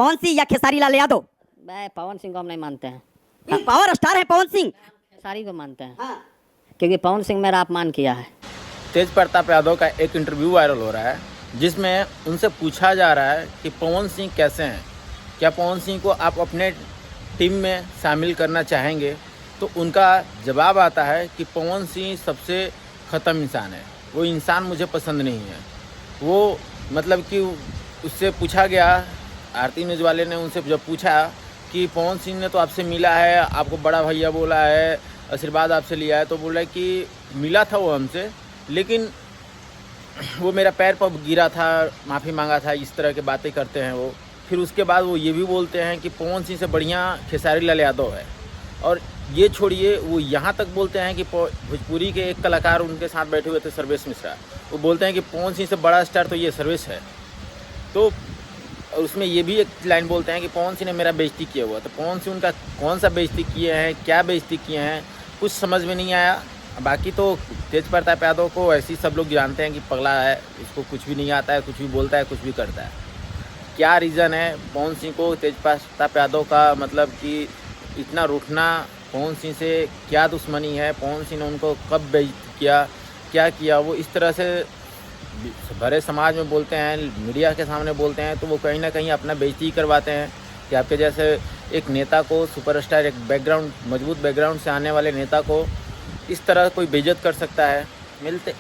पवन सिंह या खेसारी लाल यादव? भाई पवन सिंह को हम नहीं मानते हैं। नहीं, पावर स्टार है पवन सिंह। खेसारी को मानते हैं हाँ। क्योंकि पवन सिंह मेरा अपमान किया है। तेज प्रताप यादव का एक इंटरव्यू वायरल हो रहा है जिसमें उनसे पूछा जा रहा है कि पवन सिंह कैसे हैं, क्या पवन सिंह को आप अपने टीम में शामिल करना चाहेंगे। तो उनका जवाब आता है कि पवन सिंह सबसे ख़त्म इंसान है, वो इंसान मुझे पसंद नहीं है। वो मतलब कि उससे पूछा गया, आरती न्यूज़ वाले ने उनसे जब पूछा कि पवन सिंह ने तो आपसे मिला है, आपको बड़ा भैया बोला है, आशीर्वाद आपसे लिया है, तो बोला कि मिला था वो हमसे, लेकिन वो मेरा पैर पर गिरा था, माफ़ी मांगा था, इस तरह की बातें करते हैं वो। फिर उसके बाद वो ये भी बोलते हैं कि पवन सिंह से बढ़िया खेसारी लाल यादव है। और ये छोड़िए, वो यहाँ तक बोलते हैं कि भोजपुरी के एक कलाकार उनके साथ बैठे हुए थे, सर्वेश मिश्रा, वो बोलते हैं कि पवन सिंह से बड़ा स्टार तो ये सर्वेश है। तो उसमें ये भी एक लाइन बोलते हैं कि पवन सिंह ने मेरा बेइज्जती किया हुआ। तो पवन सिंह उनका कौन सा बेइज्जती किए हैं, क्या बेइज्जती किए हैं, कुछ समझ में नहीं आया। बाकी तो तेज प्रताप यादव को ऐसे ही सब लोग जानते हैं कि पगला है, इसको कुछ भी नहीं आता है, कुछ भी बोलता है, कुछ भी करता है। क्या रीज़न है पवन सिंह को तेज प्रताप यादव का मतलब कि इतना रूठना, पवन सिंह से क्या दुश्मनी है, पवन सिंह ने उनको कब बेइज्जत किया, क्या किया, वो इस तरह से भरे समाज में बोलते हैं, मीडिया के सामने बोलते हैं, तो वो कहीं ना कहीं अपना बेइज्जती ही करवाते हैं। कि आपके जैसे एक नेता को, सुपरस्टार, एक बैकग्राउंड, मजबूत बैकग्राउंड से आने वाले नेता को इस तरह कोई बेइज्जत कर सकता है। मिलते